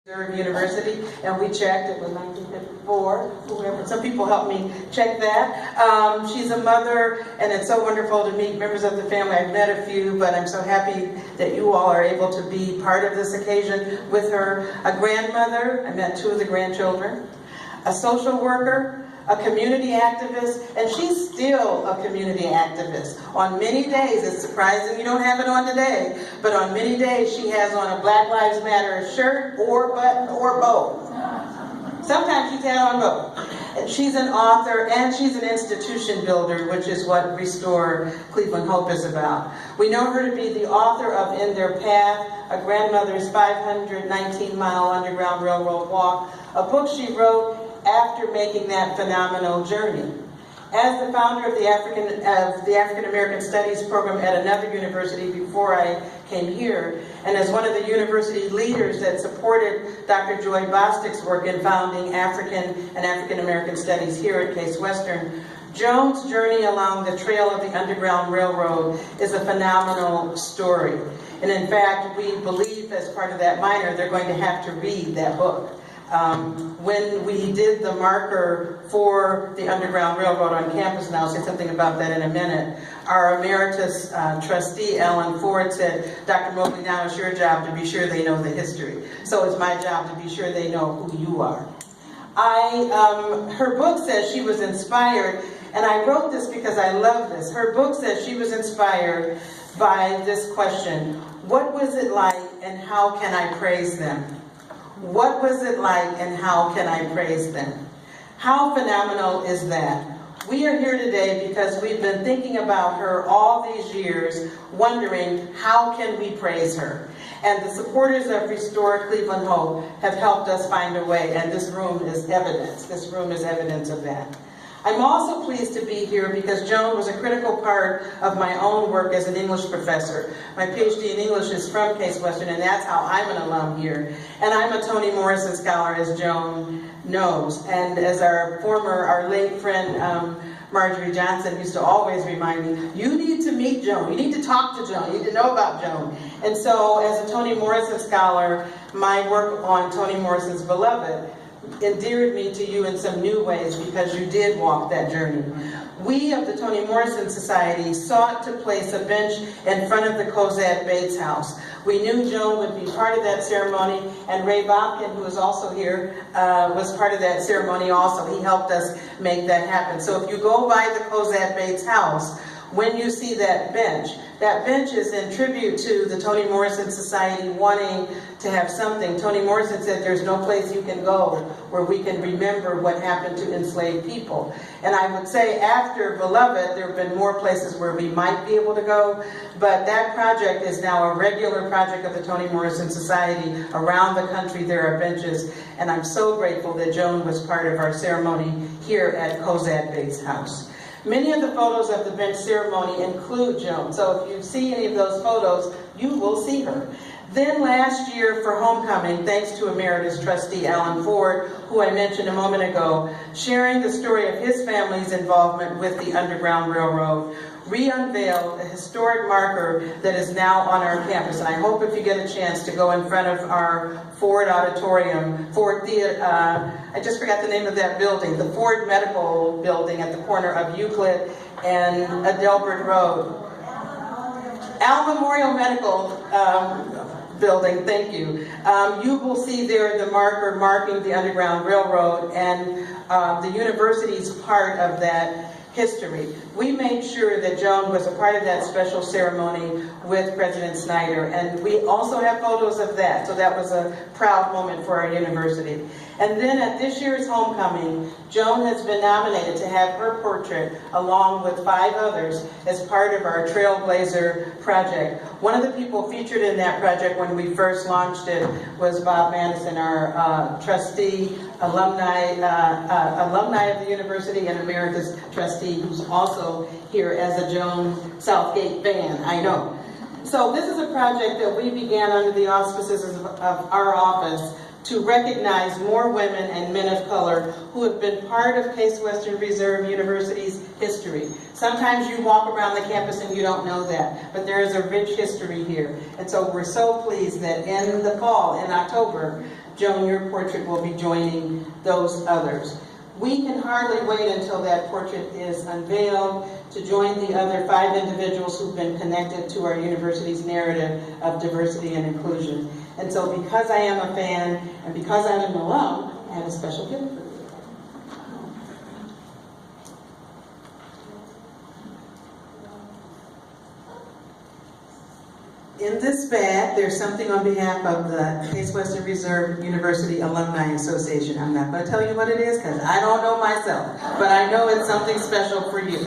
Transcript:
University, and we checked. It was 1954. Whoever, some people helped me check that. She's a mother, and it's so wonderful to meet members of the family. I've met a few, but I'm so happy that you all are able to be part of this occasion with her. A grandmother, I met two of the grandchildren, a social worker, a community activist, and she's still a community activist. On many days, it's surprising you don't have it on today, but on many days she has on a Black Lives Matter shirt or button or both. Sometimes she's had on both. And she's an author and she's an institution builder, which is what Restore Cleveland Hope is about. We know her to be the author of In Their Path, a grandmother's 519-mile Underground Railroad walk, a book she wrote after making that phenomenal journey. As the founder of the African American Studies program at another university before I came here, and as one of the university leaders that supported Dr. Joy Bostick's work in founding African and African American Studies here at Case Western, Joan's journey along the trail of the Underground Railroad is a phenomenal story. And in fact, we believe as part of that minor, they're going to have to read that book. When we did the marker for the Underground Railroad on campus, and I'll say something about that in a minute, our emeritus trustee, Alan Ford, said, Dr. Mobley, now it's your job to be sure they know the history. So it's my job to be sure they know who you are. Her book says she was inspired, and I wrote this because I love this. Her book says she was inspired by this question: what was it like and how can I praise them? What was it like and how can I praise them? How phenomenal is that? We are here today because we've been thinking about her all these years, wondering how can we praise her? And the supporters of Restore Cleveland Hope have helped us find a way, and this room is evidence. This room is evidence of that. I'm also pleased to be here because Joan was a critical part of my own work as an English professor. My PhD in English is from Case Western, and that's how I'm an alum here. And I'm a Toni Morrison Scholar, as Joan knows. And as our late friend, Marjorie Johnson used to always remind me, you need to meet Joan, you need to talk to Joan, you need to know about Joan. And so as a Toni Morrison Scholar, my work on Toni Morrison's Beloved endeared me to you in some new ways because you did walk that journey. We of the Toni Morrison Society sought to place a bench in front of the Cozad Bates house. We knew Joan would be part of that ceremony, and Ray Bobkin, who is also here, was part of that ceremony also. He helped us make that happen. So if you go by the Cozad Bates house, when you see that bench is in tribute to the Toni Morrison Society wanting to have something. Toni Morrison said there's no place you can go where we can remember what happened to enslaved people. And I would say after Beloved, there have been more places where we might be able to go, but that project is now a regular project of the Toni Morrison Society. Around the country there are benches, and I'm so grateful that Joan was part of our ceremony here at Cozad Bates House. Many of the photos of the bench ceremony include Joan, so if you see any of those photos, you will see her. Then last year for homecoming, thanks to Emeritus Trustee Alan Ford, who I mentioned a moment ago, sharing the story of his family's involvement with the Underground Railroad, re-unveiled a historic marker that is now on our campus. And I hope if you get a chance to go in front of our Ford Auditorium, Ford Theater, I just forgot the name of that building, the Ford Medical Building at the corner of Euclid and Adelbert Road. Al Memorial Medical Building, thank you. You will see there the marker marking the Underground Railroad and the university's part of that history. We made sure that Joan was a part of that special ceremony with President Snyder, and we also have photos of that, so that was a proud moment for our university. And then at this year's homecoming, Joan has been nominated to have her portrait, along with 5 others, as part of our Trailblazer project. One of the people featured in that project when we first launched it was Bob Madison, our trustee, alumni of the university, and emeritus trustee, who's also here as a Joan Southgate fan, I know. So this is a project that we began under the auspices of our office to recognize more women and men of color who have been part of Case Western Reserve University's history. Sometimes you walk around the campus and you don't know that, but there is a rich history here. And so we're so pleased that in the fall, in October, Joan, your portrait will be joining those others. We can hardly wait until that portrait is unveiled to join the other 5 individuals who've been connected to our university's narrative of diversity and inclusion. And so because I am a fan and because I'm an alum, I have a special gift for you. In this bag, there's something on behalf of the Case Western Reserve University Alumni Association. I'm not going to tell you what it is because I don't know myself, but I know it's something special for you.